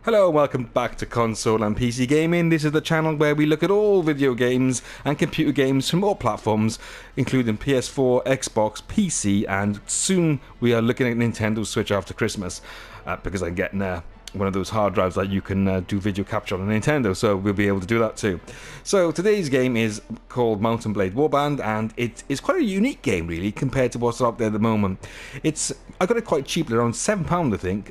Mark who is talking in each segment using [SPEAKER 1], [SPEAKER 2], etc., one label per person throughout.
[SPEAKER 1] Hello and welcome back to Console and PC Gaming. This is the channel where we look at all video games and computer games from all platforms, including PS4, Xbox, PC, and soon we are looking at Nintendo Switch after Christmas, because I'm getting one of those hard drives that you can do video capture on a Nintendo, so we'll be able to do that too. So today's game is called Mount & Blade Warband, and it is quite a unique game really compared to what's out there at the moment. I got it quite cheaply, around £7 I think,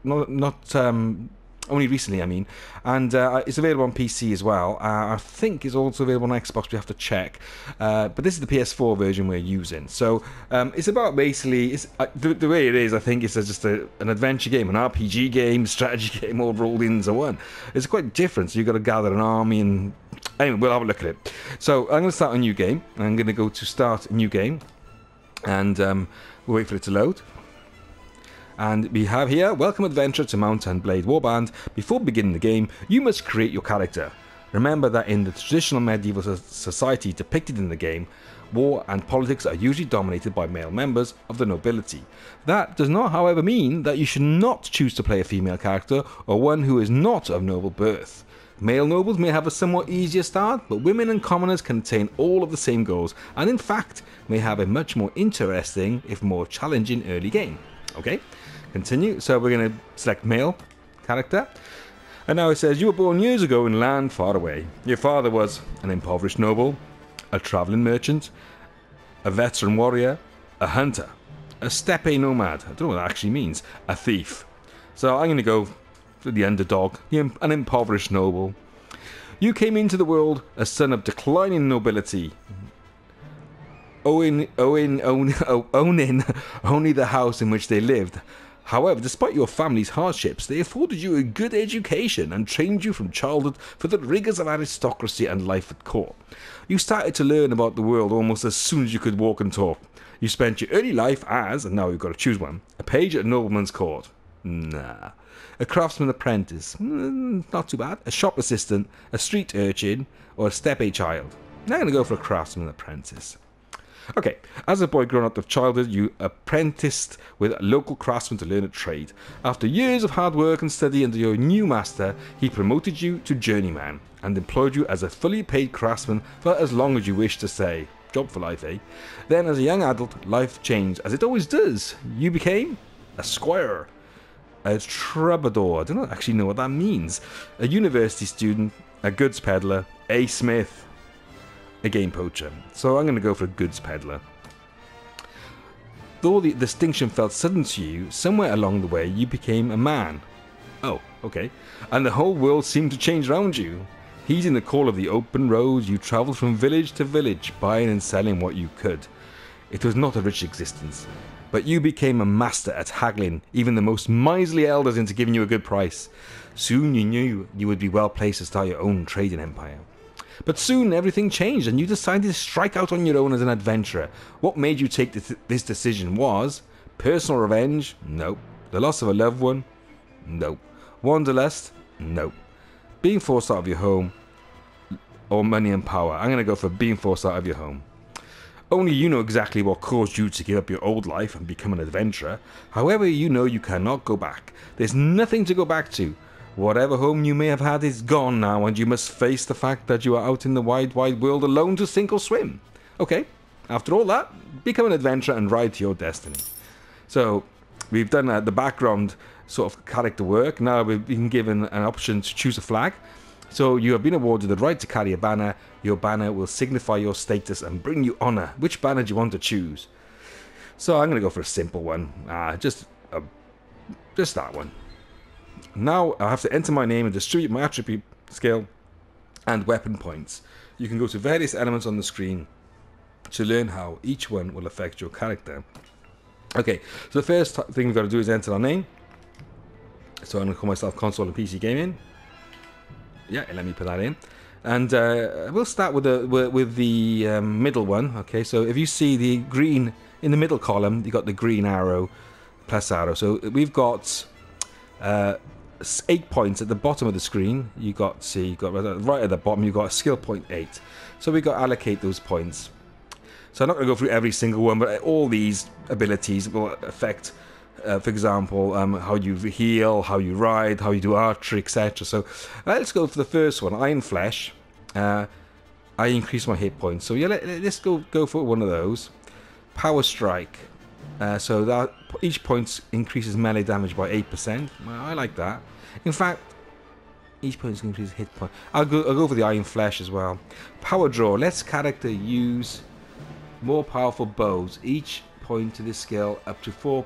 [SPEAKER 1] not only recently, I mean, and it's available on PC as well. I think it's also available on Xbox, we have to check, but this is the PS4 version we're using. So it's about basically, the way it is, I think it's just an adventure game, an RPG game, strategy game, all rolled into one. It's quite different, so you've got to gather an army, and anyway, we'll have a look at it. So I'm going to start a new game. I'm going to go to start a new game, and we'll wait for it to load. And we have here, welcome adventure to Mount & Blade Warband. Before beginning the game, you must create your character. Remember that in the traditional medieval society depicted in the game, war and politics are usually dominated by male members of the nobility. That does not, however, mean that you should not choose to play a female character or one who is not of noble birth. Male nobles may have a somewhat easier start, but women and commoners can attain all of the same goals, and in fact, may have a much more interesting, if more challenging, early game. Okay, continue. So we're going to select male character. And now it says, you were born years ago in land far away. Your father was an impoverished noble, a travelling merchant, a veteran warrior, a hunter, a steppe nomad. I don't know what that actually means. A thief. So I'm going to go for the underdog, an impoverished noble. You came into the world a son of declining nobility, owning only the house in which they lived. However, despite your family's hardships, they afforded you a good education and trained you from childhood for the rigours of aristocracy and life at court. You started to learn about the world almost as soon as you could walk and talk. You spent your early life as, and now you've got to choose one, a page at a nobleman's court. Nah. A craftsman apprentice. Not too bad. A shop assistant, a street urchin, or a steppe child. Now I'm going to go for a craftsman apprentice. Okay, as a boy grown up of childhood, you apprenticed with a local craftsman to learn a trade. After years of hard work and study under your new master, he promoted you to journeyman and employed you as a fully paid craftsman for as long as you wish to stay. Job for life, eh? Then as a young adult, life changed, as it always does. You became a squire, a troubadour, I don't actually know what that means, a university student, a goods peddler, a smith, a game poacher. So I'm going to go for a goods peddler. Though the distinction felt sudden to you, somewhere along the way you became a man. Oh, okay. And the whole world seemed to change around you. Heeding the call of the open road, you travelled from village to village, buying and selling what you could. It was not a rich existence, but you became a master at haggling even the most miserly elders into giving you a good price. Soon you knew you would be well placed to start your own trading empire. But soon everything changed and you decided to strike out on your own as an adventurer. What made you take this decision was personal revenge? Nope. The loss of a loved one? Nope. Wanderlust? Nope. Being forced out of your home? Or money and power? I'm going to go for being forced out of your home. Only you know exactly what caused you to give up your old life and become an adventurer. However, you know you cannot go back. There's nothing to go back to. Whatever home you may have had is gone now, and you must face the fact that you are out in the wide, wide world alone to sink or swim. Okay, after all that, become an adventurer and ride to your destiny. So, we've done the background sort of character work. Now we've been given an option to choose a flag. So, you have been awarded the right to carry a banner. Your banner will signify your status and bring you honour. Which banner do you want to choose? So, I'm going to go for a simple one. Just that one. Now I have to enter my name and distribute my attribute, skill, and weapon points. You can go to various elements on the screen to learn how each one will affect your character. Okay, so the first thing we've got to do is enter our name. So I'm going to call myself Console and PC Gaming. Yeah, let me put that in. And we'll start with the middle one. Okay, so if you see the green in the middle column, you've got the green arrow, plus arrow. So we've got 8 points at the bottom of the screen. You got right at the bottom you've got a skill point 8. So we've got to allocate those points. So I'm not going to go through every single one, but all these abilities will affect For example, how you heal, how you ride, how you do archery, etc. So let's go for the first one, Iron Flesh. I increase my hit points. So yeah, let's go for one of those. Power Strike. So that each point increases melee damage by 8%. I like that. In fact, each point increases hit point. I'll go for the Iron Flesh as well. Power Draw. Let's character use more powerful bows. Each point to this skill up to 4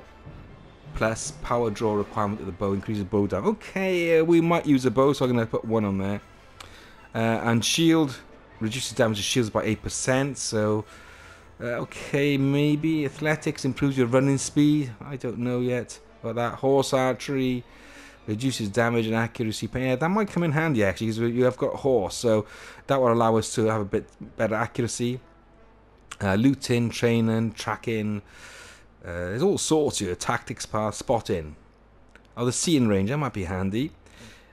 [SPEAKER 1] plus power draw requirement of the bow increases bow damage. Okay, we might use a bow, so I'm going to put 1 on there. And shield reduces damage to shields by 8%. So, okay, maybe athletics improves your running speed. I don't know yet about that. Horse archery reduces damage and accuracy. Yeah, that might come in handy actually, because you have got horse, so that will allow us to have a bit better accuracy. Looting, training, tracking. There's all sorts here. Tactics path, spotting. Oh, the seeing range, that might be handy.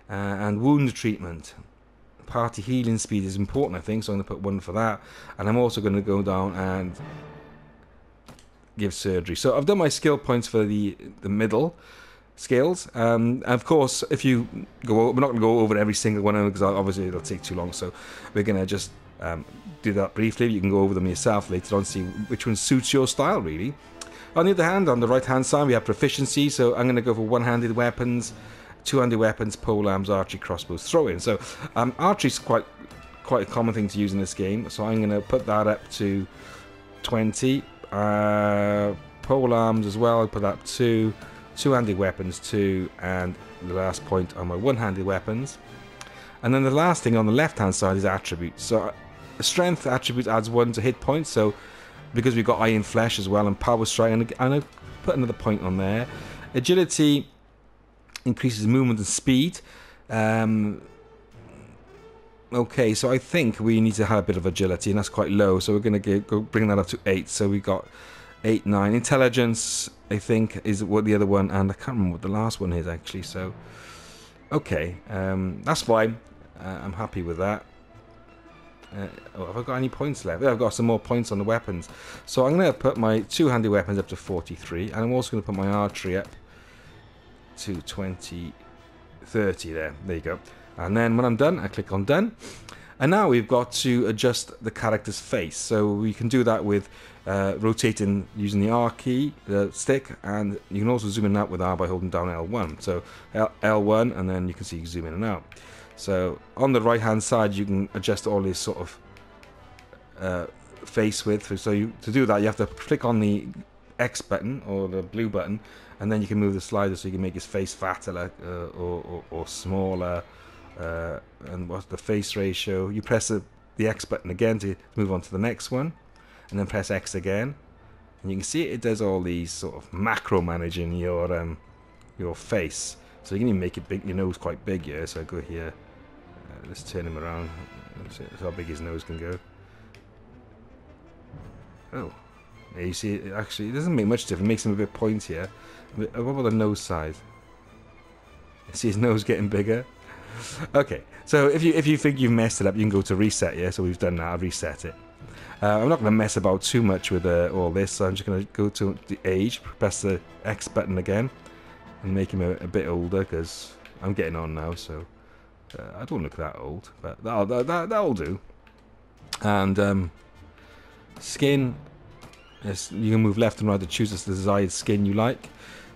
[SPEAKER 1] And wound treatment. Party healing speed is important, I think, so I'm going to put 1 for that. And I'm also going to go down and give surgery. So I've done my skill points for the middle skills. And of course, if you go, we're not going to go over every single one of them because obviously it'll take too long. So we're going to just do that briefly. You can go over them yourself later on, see which one suits your style, really. On the other hand, on the right-hand side, we have proficiency. So I'm going to go for one-handed weapons, two-handed weapons, polearms, archery, crossbows, throw-in. So archery is quite a common thing to use in this game. So I'm going to put that up to 20. Polearms as well, I'll put that up to 2-handed weapons 2, and the last point on my one-handed weapons. And then the last thing on the left-hand side is attributes. So strength attribute adds 1 to hit points. So because we've got Iron Flesh as well and Power Strike, and I put another point on there. Agility increases movement and speed. Okay, so I think we need to have a bit of agility, and that's quite low. So we're going to go bring that up to 8. So we got 8, 9. Intelligence, I think, is what the other one, and I can't remember what the last one is actually. So okay, that's fine. I'm happy with that. Have I got any points left? Yeah, I've got some more points on the weapons. So I'm going to put my two-handed weapons up to 43. And I'm also going to put my archery up to 30 there. There you go. And then when I'm done, I click on done. And now we've got to adjust the character's face. So we can do that with rotating using the R key, the stick. And you can also zoom in and out with R by holding down L1. So L1, and then you can see you zoom in and out. So on the right hand side you can adjust all this sort of face width. So to do that you have to click on the X button or the blue button, and then you can move the slider so you can make his face fatter or smaller. And what's the face ratio? You press the X button again to move on to the next one, and then press X again, and you can see it does all these sort of macro managing your face. So you can even make it big, your nose quite big here. So I go here, let's turn him around. That's how big his nose can go. Oh, there you see, it actually doesn't make much difference. It makes him a bit pointier. What about the nose side? See his nose getting bigger. Okay, so if you think you've messed it up, you can go to reset. Yeah, so we've done that. I've reset it. I'm not going to mess about too much with all this. So I'm just going to go to the age, press the X button again, and make him a bit older because I'm getting on now. So I don't look that old, but that'll do. And skin, yes, you can move left and right to choose the desired skin you like.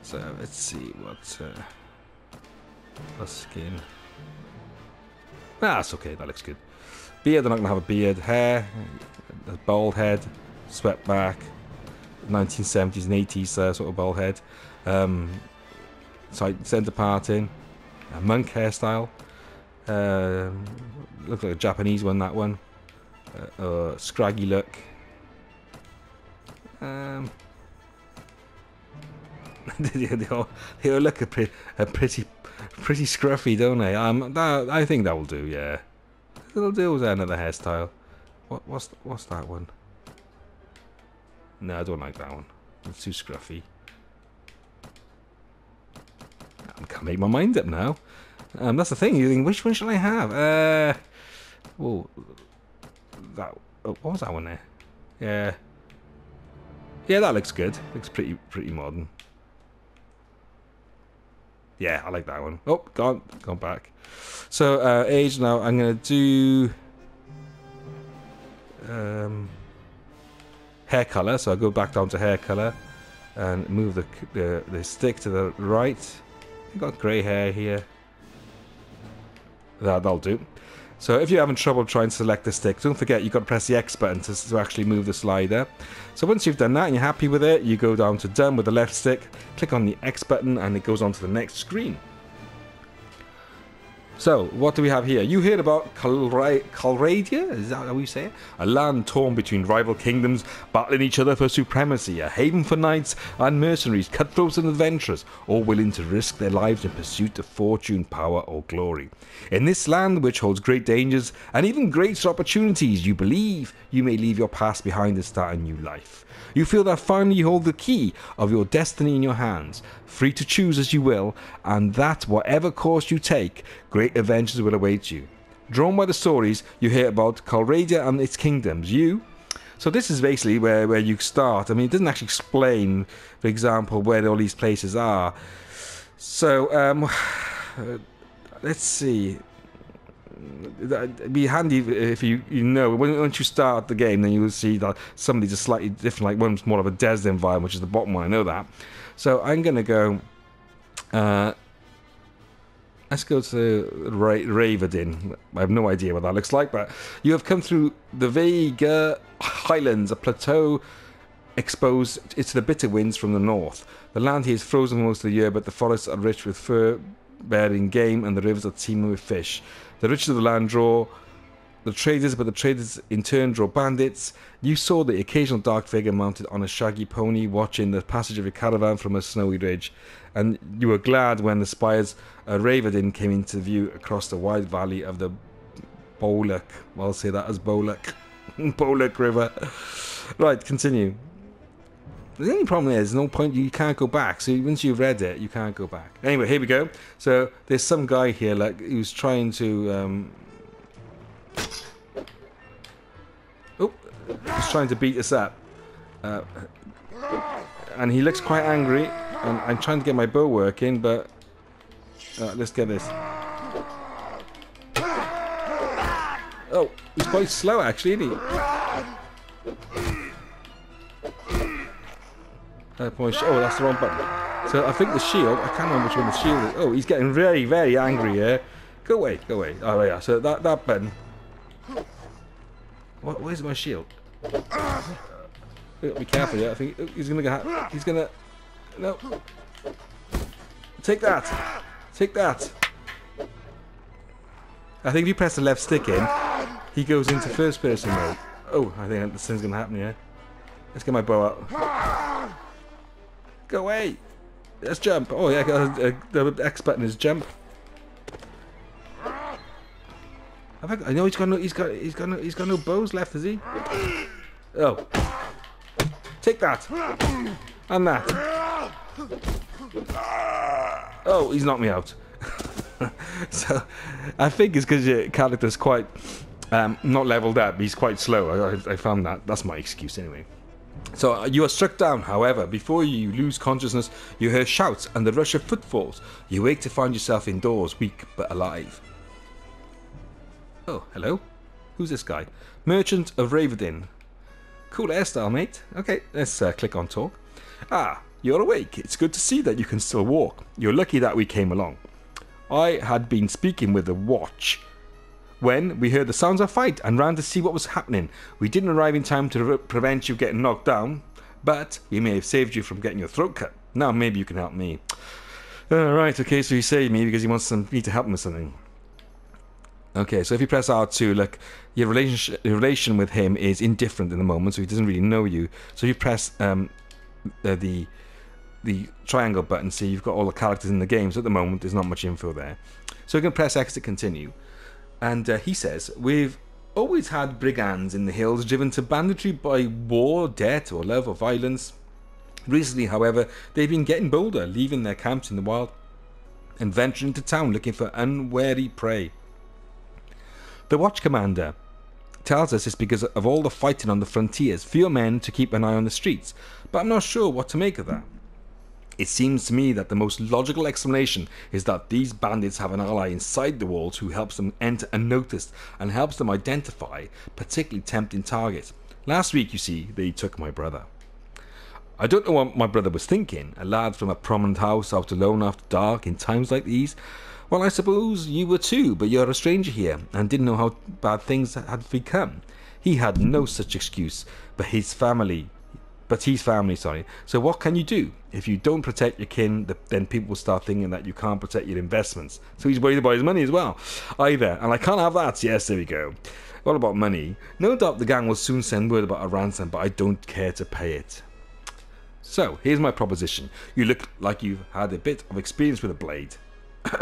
[SPEAKER 1] So let's see what skin. That's okay, that looks good. Beard, they're not going to have a beard. Hair, a bald head, swept back, 1970s and 80s sort of bald head. Centre parting, a monk hairstyle. Looks like a Japanese one, that one. Scraggy look. They all look pretty scruffy, don't they? I think that will do. Yeah, it'll do. Was there another hairstyle? What's that one? No, I don't like that one. It's too scruffy. I can't make my mind up now. That's the thing. You think, which one should I have? What was that one there? Yeah, that looks good. Looks pretty modern. Yeah, I like that one. Oh, gone back. So, age now, I'm going to do hair color. So I'll go back down to hair color and move the stick to the right. You've got grey hair here. That'll do. So if you're having trouble trying to select the stick, don't forget you've got to press the X button to actually move the slider. So once you've done that and you're happy with it, you go down to done with the left stick, click on the X button, and it goes on to the next screen. So, what do we have here? You heard about Calradia? Is that how you say it? A land torn between rival kingdoms, battling each other for supremacy. A haven for knights and mercenaries, cutthroats and adventurers, all willing to risk their lives in pursuit of fortune, power or glory. In this land, which holds great dangers and even greater opportunities, you believe you may leave your past behind and start a new life. You feel that finally you hold the key of your destiny in your hands, free to choose as you will, and that whatever course you take, great adventures will await you. Drawn by the stories you hear about Calradia and its kingdoms, so this is basically where you start. I mean, it doesn't actually explain, for example, where all these places are. So, let's see. It'd be handy if you know once you start the game, then you will see that some of these are slightly different. Like one's more of a desert environment, which is the bottom one. I know that. So I'm gonna go. Let's go to Raverdin. I have no idea what that looks like, but you have come through the Vega Highlands, a plateau exposed to the bitter winds from the north. The land here is frozen for most of the year, but the forests are rich with fur-bearing game, and the rivers are teeming with fish. The riches of the land draw the traders, but the traders in turn draw bandits. You saw the occasional dark figure mounted on a shaggy pony watching the passage of a caravan from a snowy ridge, and you were glad when the spires of Raverdin came into view across the wide valley of the Bolak. I'll say that as Bolak. Bolak River. Right, continue. The only problem is, there's no point, you can't go back. So once you've read it, you can't go back. Anyway, here we go. So there's some guy here, like, who's trying to, he's trying to beat us up. And he looks quite angry. And I'm trying to get my bow working, but let's get this. Oh, he's quite slow actually, isn't he? Oh, that's the wrong button. So I think the shield, I can't remember which one the shield is. Oh, he's getting very, very angry here. Go away, go away. Oh yeah, so that button. Where's my shield? Be careful, yeah. I think he's gonna get. He's gonna. No. Take that. Take that. I think if you press the left stick in, he goes into first person mode. Oh, I think this thing's gonna happen here. Let's get my bow out. Go away. Let's jump. Oh yeah, the X button is jump. I know he's got no bows left, is he? Oh. Take that. And that. Oh, he's knocked me out. So, I think it's because your character's quite not leveled up. He's quite slow. I found that. That's my excuse anyway. So you are struck down. However, before you lose consciousness, you hear shouts and the rush of footfalls. You wake to find yourself indoors, weak but alive. Oh, hello. Who's this guy? Merchant of Raverdin. Cool hairstyle, mate. Okay, let's click on talk. Ah, you're awake. It's good to see that you can still walk. You're lucky that we came along. I had been speaking with the watch when we heard the sounds of fight and ran to see what was happening. We didn't arrive in time to prevent you getting knocked down, but we may have saved you from getting your throat cut. Now maybe you can help me. Right, okay, so he saved me because he wants me to help him with something. Okay, so if you press R2, look, your relation with him is indifferent in the moment, so he doesn't really know you. So you press the triangle button, see you've got all the characters in the game, so at the moment there's not much info there. So you can press X to continue. And he says, we've always had brigands in the hills driven to banditry by war, debt, or love or violence. Recently, however, they've been getting bolder, leaving their camps in the wild and venturing into town looking for unwary prey. The watch commander tells us it's because of all the fighting on the frontiers, fewer men to keep an eye on the streets, but I'm not sure what to make of that. It seems to me that the most logical explanation is that these bandits have an ally inside the walls who helps them enter unnoticed and helps them identify particularly tempting targets. Last week, you see, they took my brother. I don't know what my brother was thinking, a lad from a prominent house out alone after dark in times like these. Well, I suppose you were too, but you're a stranger here and didn't know how bad things had become. He had no such excuse, but his family, sorry. So what can you do? If you don't protect your kin, then people will start thinking that you can't protect your investments. So he's worried about his money as well. Either, and I can't have that. Yes, there we go. What about money? No doubt the gang will soon send word about a ransom, but I don't care to pay it. So, here's my proposition. You look like you've had a bit of experience with a blade.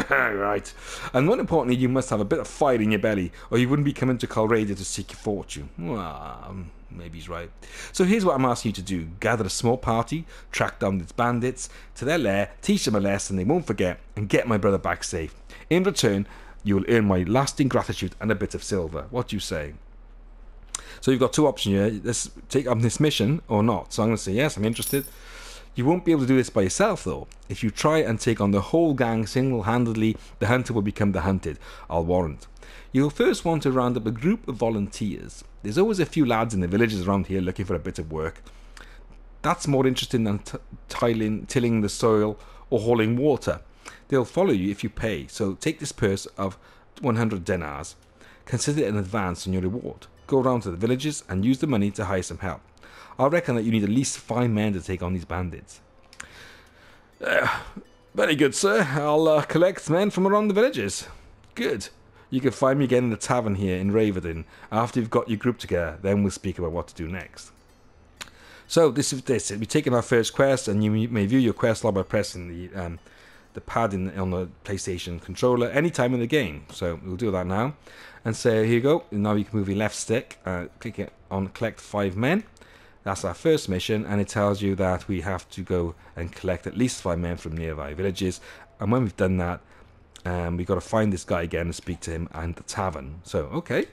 [SPEAKER 1] Right. And more importantly, you must have a bit of fire in your belly, or you wouldn't be coming to Colradier to seek your fortune. Well, maybe he's right. So here's what I'm asking you to do. Gather a small party, track down these bandits to their lair, teach them a lesson they won't forget, and get my brother back safe. In return, you will earn my lasting gratitude and a bit of silver. What do you say? So you've got two options here. Let's take up this mission or not. So I'm going to say yes, I'm interested. You won't be able to do this by yourself though. If you try and take on the whole gang single-handedly, the hunter will become the hunted, I'll warrant. You'll first want to round up a group of volunteers. There's always a few lads in the villages around here looking for a bit of work. That's more interesting than tilling the soil or hauling water. They'll follow you if you pay, so take this purse of 100 dinars. Consider it an advance on your reward. Go around to the villages and use the money to hire some help. I reckon that you need at least 5 men to take on these bandits. Very good, sir. I'll collect men from around the villages. Good. You can find me again in the tavern here in Ravenden. After you've got your group together, then we'll speak about what to do next. So this is this. We've taken our first quest, and you may view your quest log by pressing the pad on the PlayStation controller anytime in the game. So we'll do that now. And so here you go. Now you can move your left stick, click it on collect 5 men. That's our first mission, and it tells you that we have to go and collect at least 5 men from nearby villages. And when we've done that, we've got to find this guy again and speak to him and the tavern. So, okay.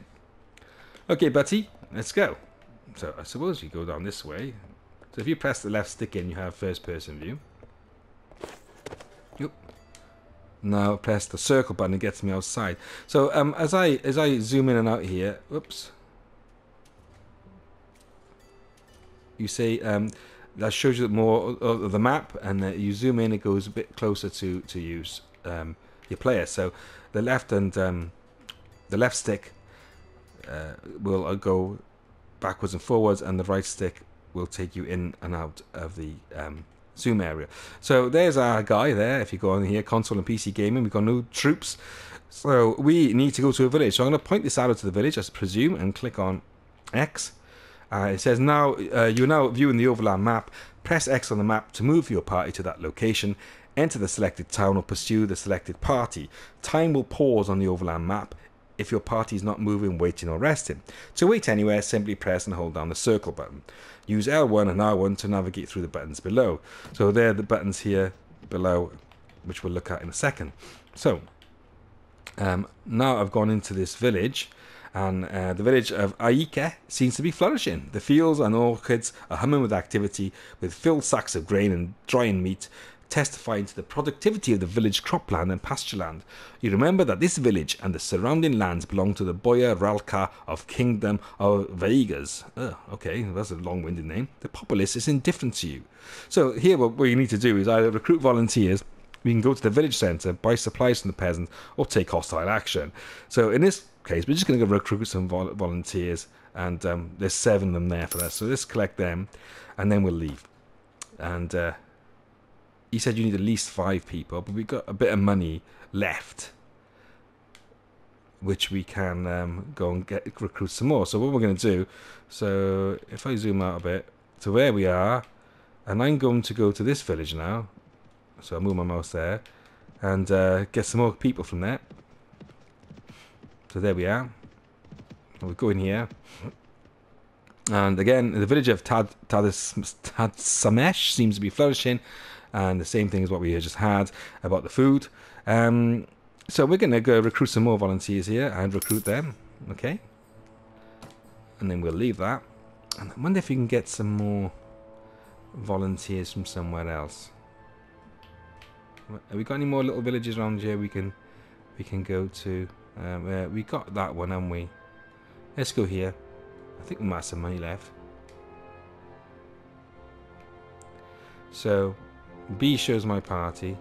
[SPEAKER 1] Okay, Betty, let's go. So, I suppose you go down this way. So, if you press the left stick in, you have first-person view. Yep. Now, press the circle button, it gets me outside. So, as I zoom in and out here, whoops. You say that shows you more of the map, and you zoom in, it goes a bit closer to use your player. So the left and the left stick will go backwards and forwards, and the right stick will take you in and out of the zoom area. So there's our guy there. If you go on here, console and PC gaming, we've got no troops, so we need to go to a village. So I'm going to point this arrow to the village, I presume, and click on X. It says now you're now viewing the overland map. Press X on the map to move your party to that location. Enter the selected town or pursue the selected party. Time will pause on the overland map if your party is not moving, waiting or resting. To wait anywhere, simply press and hold down the circle button. Use L1 and R1 to navigate through the buttons below. So there are the buttons here below, which we'll look at in a second. So now I've gone into this village. And the village of Aike seems to be flourishing. The fields and orchards are humming with activity, with filled sacks of grain and drying meat, testifying to the productivity of the village cropland and pastureland. You remember that this village and the surrounding lands belong to the Boya Ralka of Kingdom of Vaigas. Oh, okay, that's a long-winded name. The populace is indifferent to you. So here what you need to do is either recruit volunteers, we can go to the village centre, buy supplies from the peasants, or take hostile action. So in this case, we're just going to go recruit some volunteers, and there's 7 of them there for us. So let's collect them, and then we'll leave. And he said you need at least 5 people, but we've got a bit of money left, which we can go and recruit some more. So what we're going to do, so if I zoom out a bit to where we are, and I'm going to go to this village now. So I'll move my mouse there, and get some more people from there. So there we are. We'll go in here. And again, the village of Tadsamesh seems to be flourishing. And the same thing as what we just had about the food. So we're going to go recruit some more volunteers here and recruit them. Okay. And then we'll leave that. And I wonder if we can get some more volunteers from somewhere else. Have we got any more little villages around here we can go to? We got that one, haven't we? Let's go here. I think we might have some money left. So, B shows my party.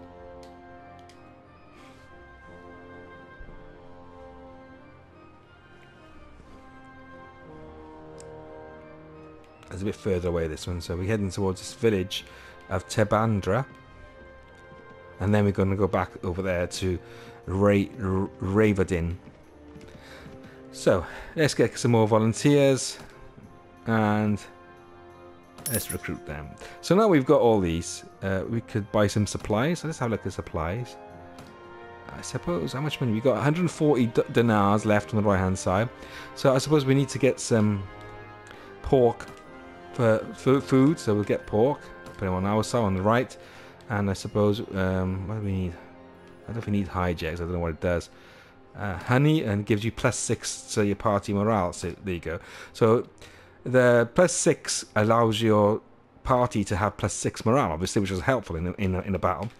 [SPEAKER 1] It's a bit further away, this one. So we're heading towards this village of Tebandra. And then we're going to go back over there to Ravadin. So, let's get some more volunteers. And let's recruit them. So now we've got all these. We could buy some supplies. So let's have a look at supplies. I suppose, how much money? We've got 140 dinars left on the right hand side. So I suppose we need to get some pork for food. So we'll get pork. Put it on our side on the right. And I suppose, what do we need? I don't know if we need hijacks. I don't know what it does. Honey, and gives you +6 to your party morale. So there you go. So the +6 allows your party to have +6 morale, obviously, which is helpful in a battle.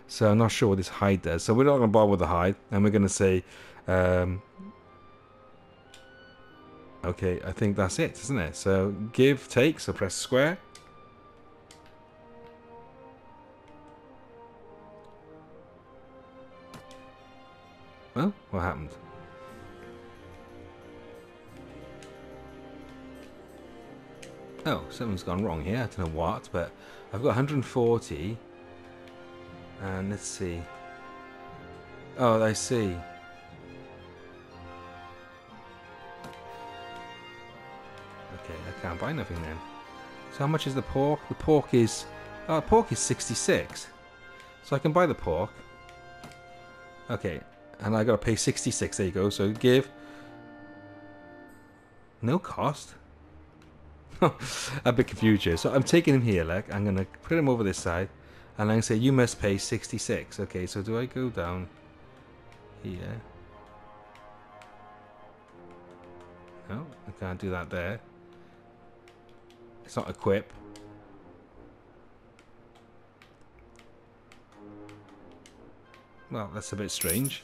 [SPEAKER 1] So I'm not sure what this hide does. So we're not going to bother with the hide, and we're going to say, okay, I think that's it, isn't it? So give, take. So press square. Well, what happened? Oh, something's gone wrong here. I don't know what, but I've got 140. And let's see. Oh, I see. Okay, I can't buy nothing then. So how much is the pork? The pork is... Oh, pork is 66. So I can buy the pork. Okay. And I gotta pay 66. There you go. So give. No cost. A bit confused here. So I'm taking him here, like I'm gonna put him over this side, and I'm gonna say you must pay 66. Okay. So do I go down here? No, I can't do that there. It's not equip. Well, that's a bit strange.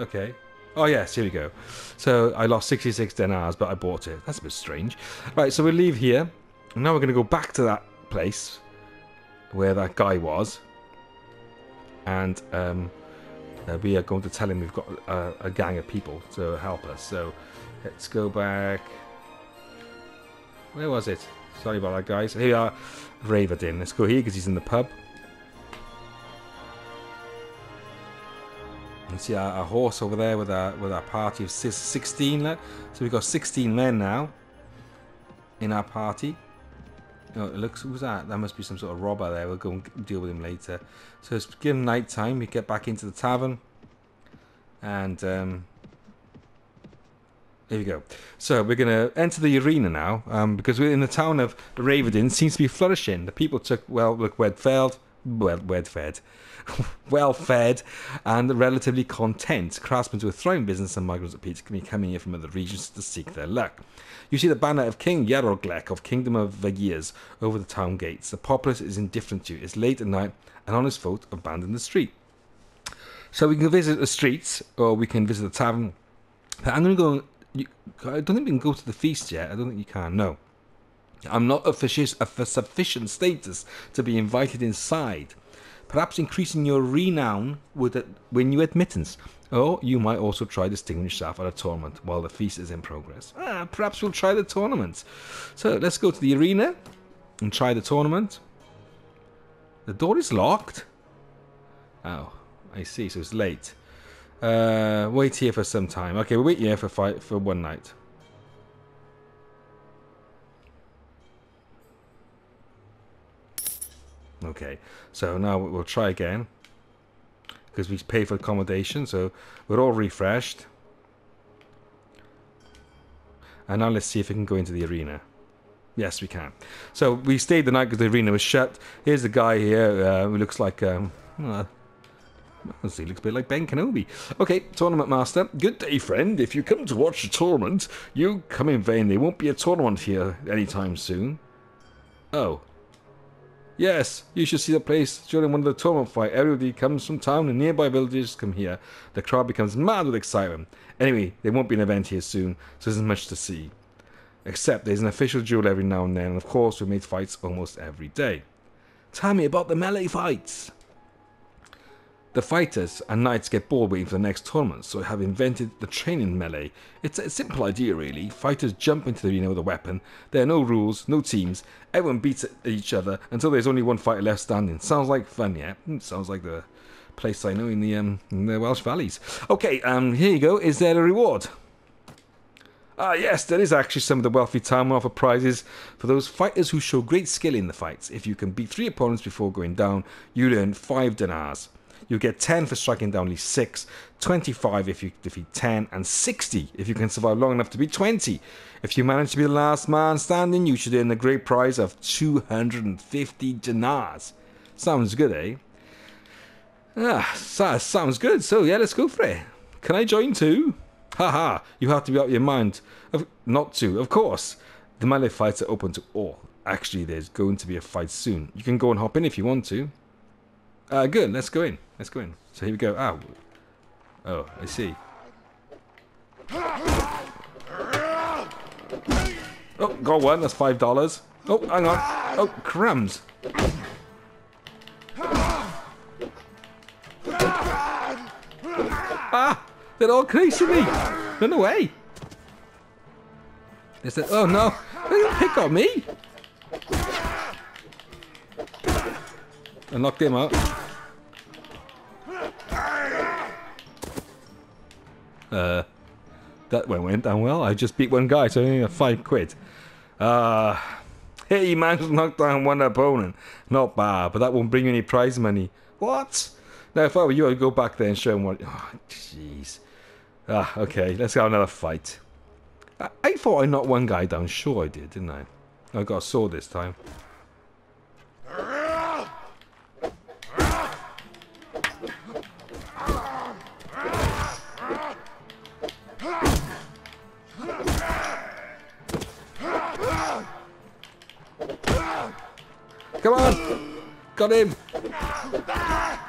[SPEAKER 1] Okay. Oh yes, here we go. So I lost 66 dinars, but I bought it. That's a bit strange. Right, so we'll leave here. And now we're going to go back to that place where that guy was. And we are going to tell him we've got a gang of people to help us. So let's go back. Where was it? Sorry about that, guys. Here we are, Ravadin. Let's go here because he's in the pub. You see our horse over there with our party of 16. Look. So we've got 16 men now in our party. Oh, it looks, who's that? That must be some sort of robber there. We'll go and deal with him later. So it's given night time. We get back into the tavern. And here we go. So we're going to enter the arena now. Because we're in the town of Ravadin. Seems to be flourishing. The people took, well, look, well fed and relatively content. Craftsmen do a thriving business, and migrants appear to be coming here from other regions to seek their luck. You see the banner of King Yaroglek of Kingdom of Vagirs over the town gates. The populace is indifferent to you. It's late at night, and honest folk abandon the street. So we can visit the streets, or we can visit the tavern. But I'm going to go. I don't think we can go to the feast yet. I don't think you can. No. I'm not of sufficient status to be invited inside. Perhaps increasing your renown would win you admittance. Or you might also try distinguishing yourself at a tournament while the feast is in progress. Perhaps we'll try the tournament. So let's go to the arena and try the tournament. The door is locked. Oh, I see. So it's late. Wait here for some time. Okay, we'll wait here for one night. Okay, so now we'll try again because we pay for accommodation, so we're all refreshed. And now let's see if we can go into the arena. Yes, we can. So we stayed the night because the arena was shut. Here's the guy here who looks like, honestly, looks a bit like Ben Kenobi. Okay, tournament master. Good day, friend. If you come to watch the tournament, you come in vain. There won't be a tournament here anytime soon. Oh. Yes, you should see the place during one of the tournament fight. Everybody comes from town and nearby villages come here. The crowd becomes mad with excitement. Anyway, there won't be an event here soon, so there isn't much to see. Except there's an official duel every now and then, and of course we made fights almost every day. Tell me about the melee fights. The fighters and knights get bored waiting for the next tournament, so I have invented the training melee. It's a simple idea really. Fighters jump into the arena with a weapon. There are no rules, no teams. Everyone beats each other until there's only one fighter left standing. Sounds like fun, yeah? Sounds like the place I know in the Welsh Valleys. Okay, here you go. Is there a reward? Ah, yes, there is actually. Some of the wealthy town will offer prizes for those fighters who show great skill in the fights. If you can beat 3 opponents before going down, you earn 5 dinars. You get 10 for striking down at least 6, 25 if you defeat 10, and 60 if you can survive long enough to beat 20. If you manage to be the last man standing, you should earn the great prize of 250 dinars. Sounds good, eh? Ah, sounds good. So, yeah, let's go for it. Can I join too? Haha, you have to be out of your mind. Not to, of course. The melee fights are open to all. Actually, there's going to be a fight soon. You can go and hop in if you want to. Good, let's go in. Let's go in. So here we go. Ow. Oh, I see. Oh, got one. That's $5. Oh, hang on. Oh, crumbs. Ah! They're all chasing me! Run away! They said, oh no! They didn't pick on me! I knocked him out. That went down well. I just beat one guy, so I only have £5. Hey, you managed to knock down one opponent. Not bad, but that won't bring you any prize money. What? Now, if I were you, I'd go back there and show him what... Oh, jeez. Ah, okay, let's have another fight. I thought I knocked one guy down. Sure I did, didn't I? I got a sword this time. Come on! Got him!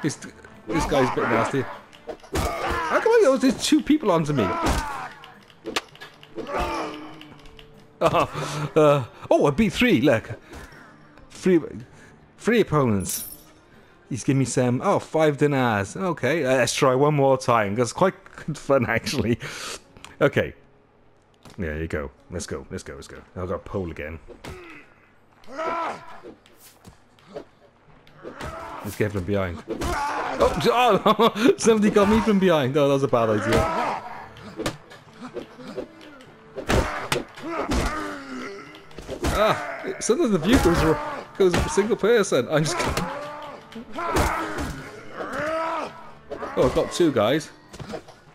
[SPEAKER 1] This guy's a bit nasty. How come there's 2 people onto me? Oh, I beat 3, look. 3 opponents. He's giving me some, 5 dinars. Okay, let's try one more time. That's quite good fun, actually. Okay. There you go. Let's go. I've got a pole again. Let's get from behind. Oh, somebody got me from behind. Oh, that was a bad idea. Sometimes the view goes single person. I'm just... Oh, I've got 2 guys.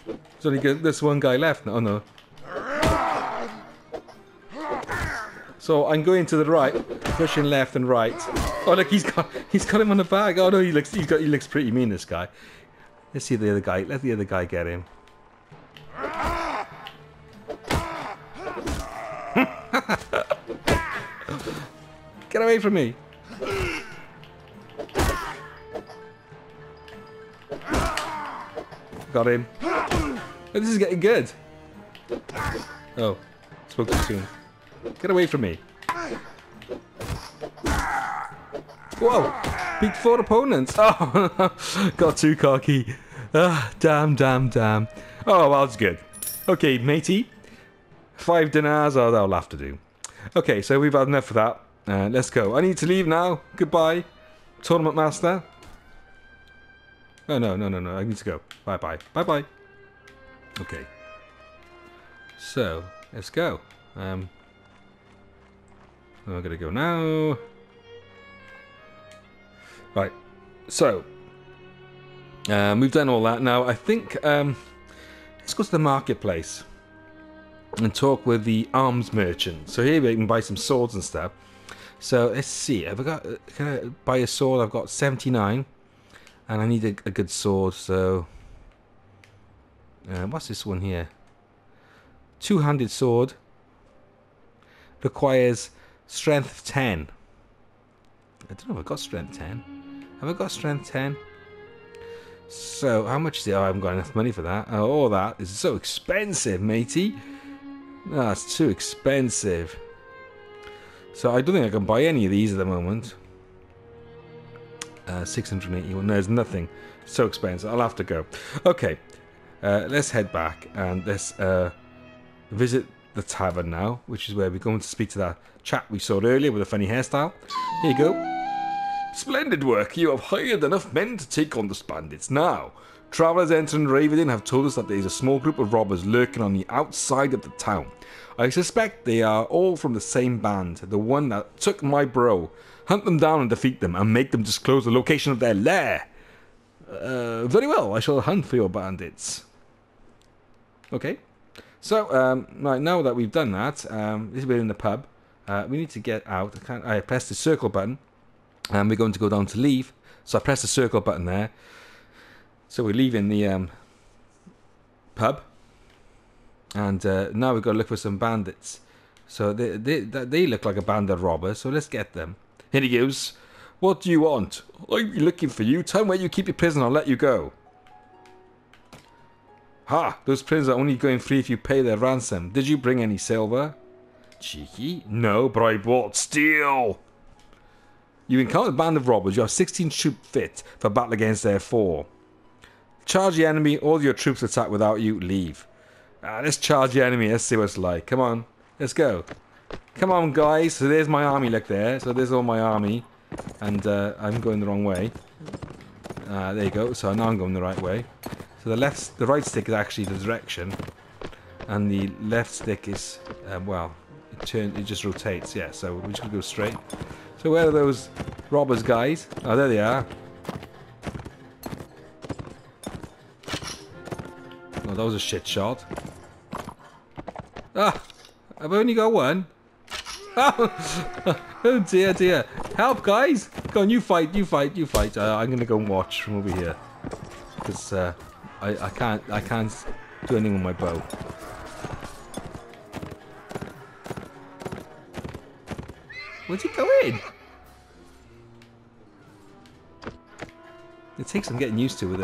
[SPEAKER 1] There's only this one guy left. Oh no. So I'm going to the right, pushing left and right. Oh look, he's got him on the bag. Oh no, he looks pretty mean, this guy. Let's see the other guy. Let the other guy get him. Get away from me. Got him. Oh, this is getting good. Oh, spoke too soon. Get away from me. Whoa! Beat 4 opponents. Oh, got too cocky. Damn. Oh, well, that's good. Okay, matey. 5 dinars. Oh, that'll have to do. Okay, so we've had enough of that. Let's go. I need to leave now. Goodbye, tournament master. Oh, no. I need to go. Bye. Okay. So, let's go. I'm gonna go now. Right. So, we've done all that. Now, I think let's go to the marketplace and talk with the arms merchant. So here we can buy some swords and stuff. So let's see. Can I buy a sword? I've got 79, and I need a good sword. So what's this one here? 2-handed sword. Requires strength 10. I don't know if I've got strength 10. Have I got strength 10? So, how much is it? Oh, I haven't got enough money for that. Oh, all that is so expensive, matey. No, it's too expensive. So, I don't think I can buy any of these at the moment. 681. No, there's nothing. So expensive. I'll have to go. Okay. Let's head back and let's visit the tavern now, which is where we're going to speak to that chap we saw earlier with a funny hairstyle. Here you go. Splendid work. You have hired enough men to take on the bandits. Now, travellers entering Raven have told us that there is a small group of robbers lurking on the outside of the town. I suspect they are all from the same band, the one that took my bro. Hunt them down and defeat them, and make them disclose the location of their lair. Very well, I shall hunt for your bandits. Okay. So, right, now that we've done that, we're in the pub. We need to get out. I pressed the circle button. And we're going to go down to leave. So I press the circle button there. So we're leaving the pub. And now we've got to look for some bandits. So they look like a band of robbers. So let's get them. Here he goes. What do you want? I'm looking for you. Tell me where you keep your prisoner. I'll let you go. Ha! Those prisoners are only going free if you pay their ransom. Did you bring any silver? Cheeky. No, but I bought steel. You encounter a band of robbers. You have 16 troops fit for battle against their 4. Charge the enemy. All your troops attack without you. Leave. Let's charge the enemy. Let's see what it's like. Come on. Let's go. Come on, guys. So there's my army. Look there. So there's all my army. And I'm going the wrong way. There you go. So now I'm going the right way. So the right stick is actually the direction. And the left stick is, well, it just rotates. Yeah, so we're just going to go straight. So where are those robbers, guys? Oh, there they are. Oh, that was a shit shot. Ah! I've only got one. Oh dear, dear. Help, guys! Go on, you fight, you fight, you fight. I'm going to go and watch from over here. Because I can't do anything with my bow. Where'd he go in? It takes some getting used to with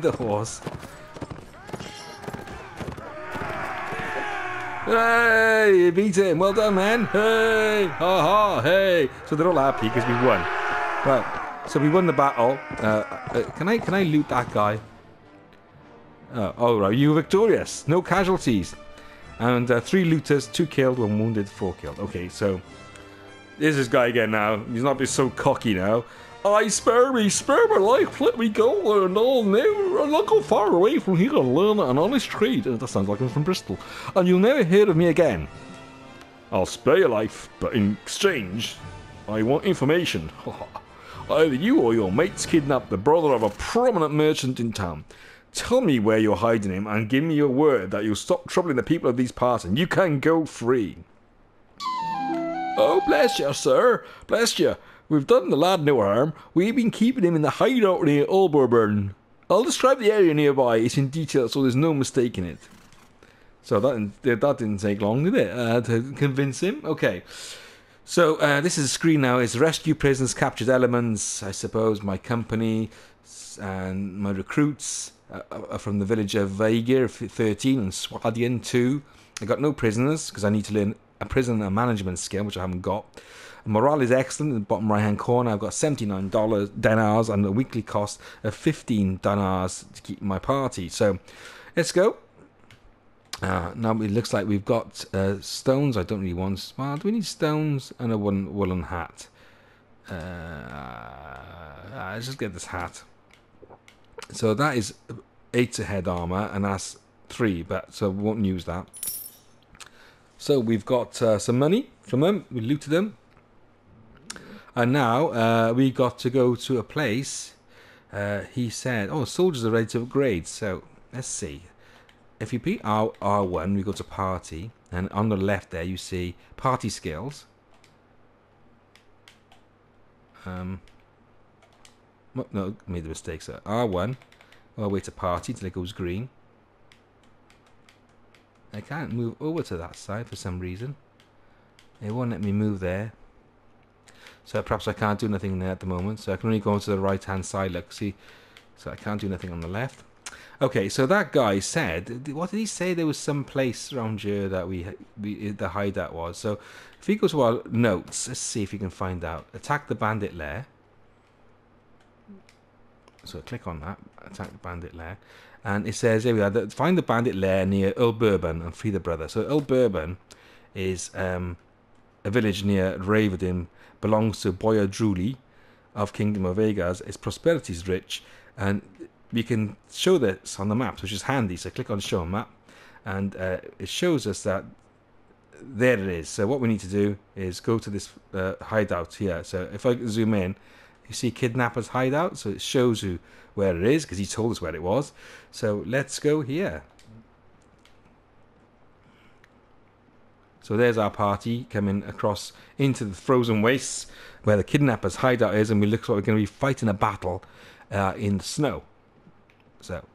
[SPEAKER 1] the horse. Hey, you beat him. Well done, man. Hey, ha ha, hey. So they're all happy because we won. Well, so we won the battle. Can I loot that guy? Oh, right. You were victorious. No casualties. And 3 looters, 2 killed, 1 wounded, 4 killed. Okay, so there's this guy again now. He's not being so cocky now. I spare my life, let me go, and I'll not go far away from here and learn an honest trade. That sounds like I'm from Bristol. And you'll never hear of me again. I'll spare your life, but in exchange, I want information. Either you or your mates kidnapped the brother of a prominent merchant in town. Tell me where you're hiding him and give me your word that you'll stop troubling the people of these parts and you can go free. Oh, bless you, sir. Bless you. We've done the lad no harm. We've been keeping him in the hideout near Warband. I'll describe the area nearby. It's in detail, so there's no mistaking it. So that didn't take long, did it? To convince him? Okay. So this is a screen now. It's rescue prisoners, captured elements, I suppose, my company, and my recruits from the village of Vaegir 13 and Swadian 2. I got no prisoners because I need to learn a prisoner management skill, which I haven't got. Morale is excellent in the bottom right hand corner. I've got $79 dinars and a weekly cost of 15 dinars to keep my party. So let's go. Now it looks like we've got stones. I don't really want. Well, do we need stones and a woolen hat? Let's just get this hat. So that is 8 head armor, and that's 3. But so we won't use that. So we've got some money from them. We looted them. And now we got to go to a place. He said, oh, soldiers are ready to upgrade. So let's see. If you beat R1, we go to party. And on the left there, you see party skills. No, made the mistake. So R1. I'll wait to party till it goes green. I can't move over to that side for some reason. It won't let me move there. So perhaps I can't do nothing there at the moment. So I can only go to the right hand side, look, see. So I can't do nothing on the left. Okay, so that guy said, what did he say? There was some place around here that the hideout was. So if we go to our notes, let's see if we can find out. Attack the bandit lair. So click on that, attack the bandit lair. And it says, here we are, find the bandit lair near Warband and free the brother. So Warband is a village near Ravendin, belongs to Boya Druli of Kingdom of Aegaz. Its prosperity is rich, and we can show this on the maps, which is handy. So click on show map, and it shows us that there it is. So what we need to do is go to this hideout here. So if I zoom in, you see kidnapper's hideout, so it shows you where it is because he told us where it was. So let's go here. So there's our party coming across into the frozen wastes where the kidnapper's hideout is, and we look like we're going to be fighting a battle in the snow. So,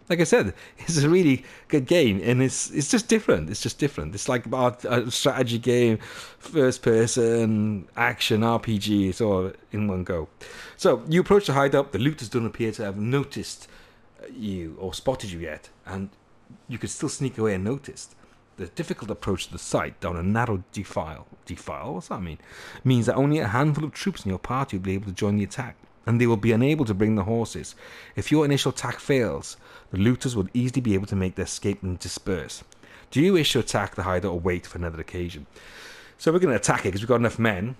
[SPEAKER 1] like I said, it's a really good game, and it's just different. It's just different. It's like a strategy game, first person, action, RPG. It's all in one go. So you approach the hideout. The looters don't appear to have noticed you or spotted you yet, and you could still sneak away unnoticed. The difficult approach to the site down a narrow defile. Defile? What's that mean? Means that only a handful of troops in your party will be able to join the attack, and they will be unable to bring the horses. If your initial attack fails, the looters will easily be able to make their escape and disperse. Do you wish to attack the hideout or wait for another occasion? So we're going to attack it because we've got enough men.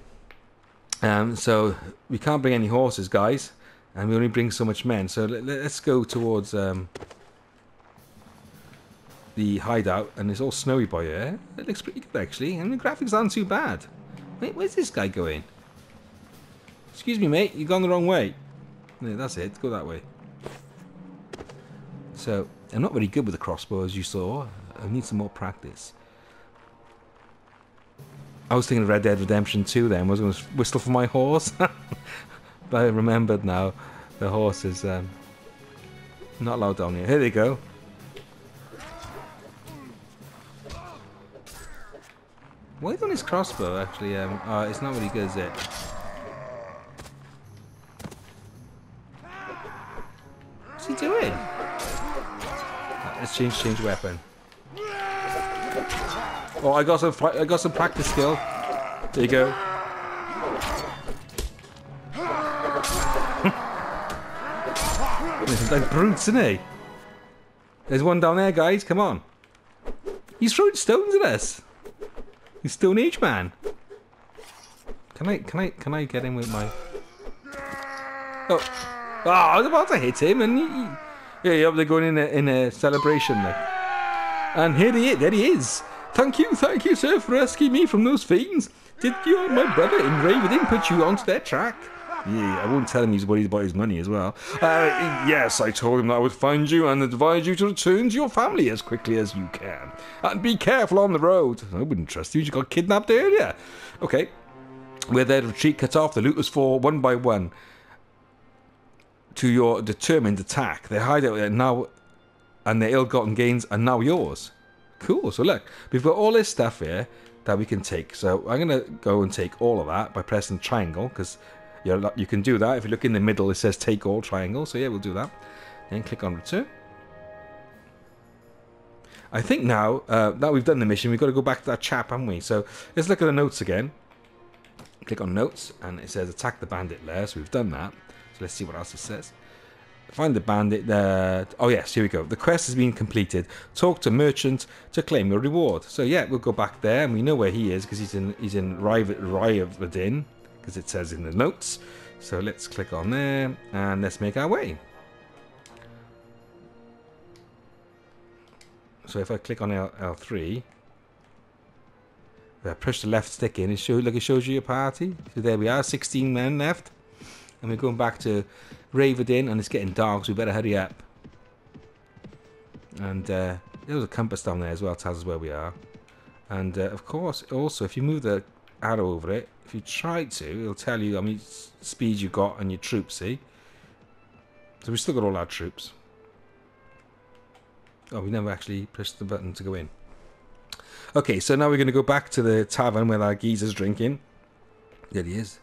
[SPEAKER 1] So we can't bring any horses, guys, and we only bring so much men. So let's go towards the hideout, and it's all snowy by here. It looks pretty good, actually, and the graphics aren't too bad. Wait, where's this guy going? Excuse me, mate, you've gone the wrong way. Yeah, that's it, go that way. So, I'm not very good with the crossbow, as you saw. I need some more practice. I was thinking of Red Dead Redemption 2 then. I was going to whistle for my horse. But I remembered now, the horse is not allowed down here. Here they go. Why on his crossbow, actually? It's not really good, is it? What's he doing? Let's change weapon. Oh, I got some practice skill. There you go. He's like brutes, isn't he? There's one down there, guys. Come on. He's throwing stones at us. He's Stone Age man. Can I get him with my? Oh, I was about to hit him, and yeah, they're going in a celebration there. And there he is. Thank you, sir, for rescuing me from those fiends. Did you and my brother in Ravendin put you onto their track? Yeah, I won't tell him he's worried about his money as well. Yes, I told him that I would find you and advise you to return to your family as quickly as you can. And be careful on the road. I wouldn't trust you, you got kidnapped earlier. Okay, with their retreat cut off, the looters fall one by one to your determined attack. Their hideout now and their ill-gotten gains are now yours. Cool, so look, we've got all this stuff here that we can take. So I'm going to go and take all of that by pressing triangle, because you can do that. If you look in the middle, it says take all triangle. So yeah, we'll do that. Then click on return. I think now that we've done the mission, we've got to go back to that chap, haven't we? So let's look at the notes again. Click on notes, and it says attack the bandit lair. So we've done that. So let's see what else it says. Find the bandit. Oh yes, here we go. The quest has been completed. Talk to merchant to claim your reward. So yeah, we'll go back there, and we know where he is because he's in Ravendin, because it says in the notes. So let's click on there and let's make our way. So if I click on L3, if I push the left stick in, it shows you your party. So there we are, 16 men left, and we're going back to Ravendin, and it's getting dark, so we better hurry up. And there was a compass down there as well, tells us where we are. And of course, also if you move the arrow over it, if you try to, it'll tell you how many speed you got and your troops. See, so we've still got all our troops. Oh, we never actually pushed the button to go in. Okay, so now we're going to go back to the tavern where our geezer's drinking. There he is.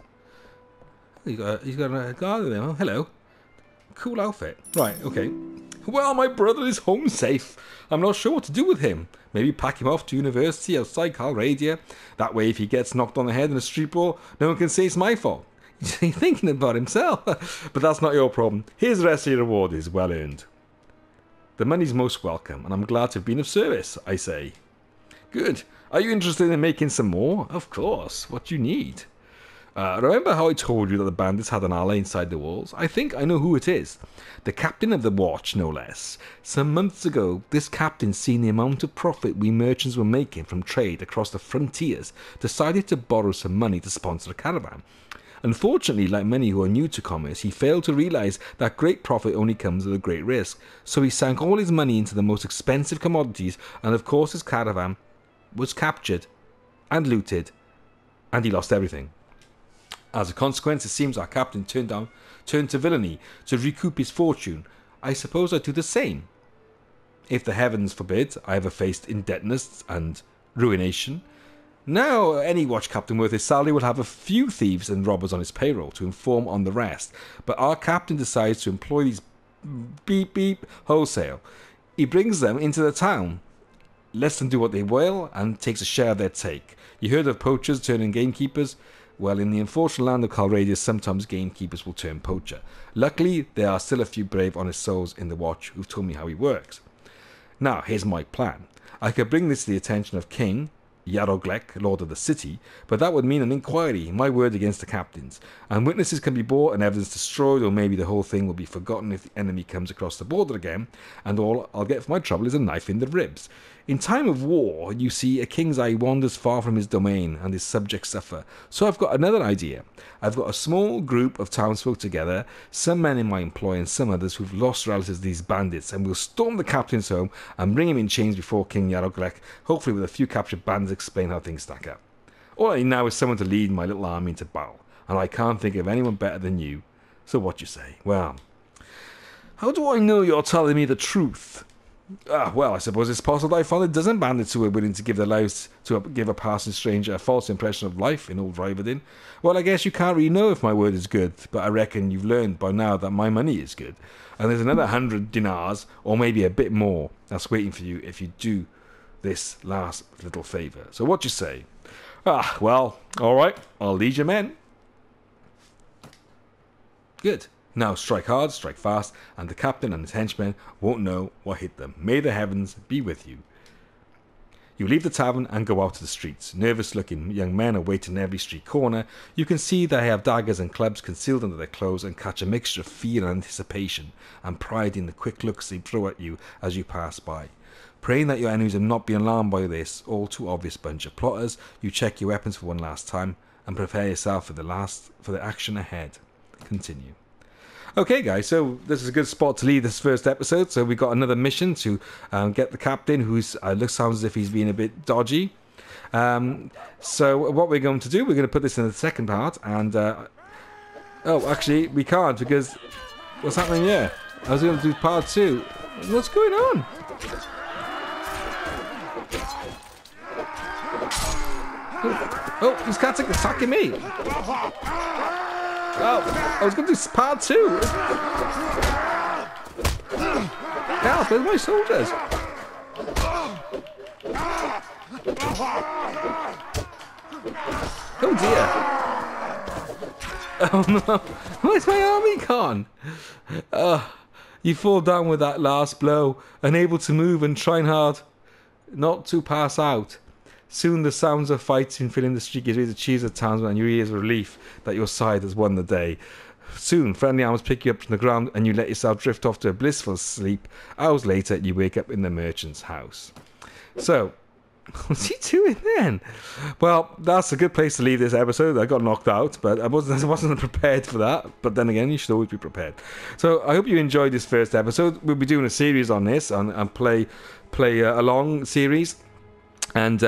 [SPEAKER 1] He's got a guard there. Oh, hello. Cool outfit. Right, okay. Well, my brother is home safe. I'm not sure what to do with him. Maybe pack him off to university outside Calradia. That way, if he gets knocked on the head in a street brawl, no one can say it's my fault. He's thinking about himself. But that's not your problem. Here's the rest of your reward. Is well earned. The money's most welcome, and I'm glad to have been of service, I say. Good. Are you interested in making some more? Of course. What do you need? Remember how I told you that the bandits had an ally inside the walls? I think I know who it is. The captain of the watch, no less. Some months ago, this captain, seeing the amount of profit we merchants were making from trade across the frontiers, decided to borrow some money to sponsor a caravan. Unfortunately, like many who are new to commerce, he failed to realize that great profit only comes with a great risk. So he sank all his money into the most expensive commodities, and of course his caravan was captured and looted, and he lost everything. As a consequence, it seems our captain turned to villainy to recoup his fortune. I suppose I'd do the same. If the heavens forbid I ever faced indebtedness and ruination. Now, any watch captain worth his salary will have a few thieves and robbers on his payroll to inform on the rest. But our captain decides to employ these beep wholesale. He brings them into the town, lets them do what they will, and takes a share of their take. You heard of poachers turning gamekeepers? Well, in the unfortunate land of Calradia, sometimes gamekeepers will turn poacher. Luckily, there are still a few brave, honest souls in the watch who've told me how he works. Now, here's my plan. I could bring this to the attention of King Yaroglek, Lord of the City, but that would mean an inquiry, my word against the captain's, and witnesses can be brought and evidence destroyed, or maybe the whole thing will be forgotten if the enemy comes across the border again, and all I'll get for my trouble is a knife in the ribs. In time of war, you see, a king's eye wanders far from his domain, and his subjects suffer. So I've got another idea. I've got a small group of townsfolk together, some men in my employ and some others who've lost relatives to these bandits, and we'll storm the captain's home and bring him in chains before King Yaroglek, hopefully with a few captured bandits explain how things stack up. All I need now is someone to lead my little army into battle, and I can't think of anyone better than you. So what you say? Well, how do I know you're telling me the truth? Well, I suppose it's possible I found a dozen bandits who were willing to give their lives to give a passing stranger a false impression of life in old Riverdin. Well, I guess you can't really know if my word is good, but I reckon you've learned by now that my money is good. And there's another 100 dinars, or maybe a bit more, that's waiting for you if you do this last little favour. So what you say? Well, alright, I'll lead your men. Good. Now strike hard, strike fast, and the captain and his henchmen won't know what hit them. May the heavens be with you. You leave the tavern and go out to the streets. Nervous-looking young men are waiting in every street corner. You can see they have daggers and clubs concealed under their clothes and catch a mixture of fear and anticipation and pride in the quick looks they throw at you as you pass by. Praying that your enemies will not be alarmed by this all-too obvious bunch of plotters, you check your weapons for one last time and prepare yourself for the action ahead. Continue. Okay, guys, so this is a good spot to leave this first episode. So we've got another mission to get the captain, who's sounds as if he's being a bit dodgy. So what we're going to do, we're going to put this in the second part. And oh, actually, we can't because what's happening here? I was going to do part 2. What's going on? Oh, these cats are attacking me. Oh, I was going to do part 2. Help, where's my soldiers? Oh dear. Oh no, where's my army gone? You fall down with that last blow, unable to move and trying hard not to pass out. Soon the sounds of fighting filling the street gives you the cheers of townsmen and your ears relief that your side has won the day. Soon friendly arms pick you up from the ground and you let yourself drift off to a blissful sleep. Hours later you wake up in the merchant's house. So, what's he doing then? Well, that's a good place to leave this episode. I got knocked out, but I wasn't prepared for that. But then again, you should always be prepared. So I hope you enjoyed this first episode. We'll be doing a series on this and play along series. And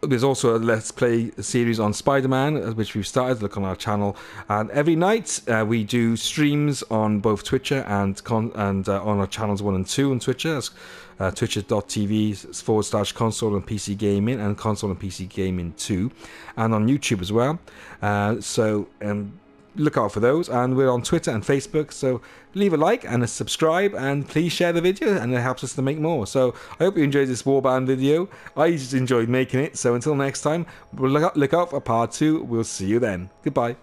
[SPEAKER 1] There's also a Let's Play series on Spider-Man, which we've started. Look on our channel. And every night we do streams on both Twitcher and on our channels 1 and 2 on Twitcher. Twitcher.tv/console and PC gaming, and console and PC gaming 2, and on YouTube as well. So look out for those, and we're on Twitter and Facebook, so leave a like and a subscribe, and please share the video, and it helps us to make more. So I hope you enjoyed this Warband video. I just enjoyed making it, so until next time, we'll look out for part 2. We'll see you then. Goodbye.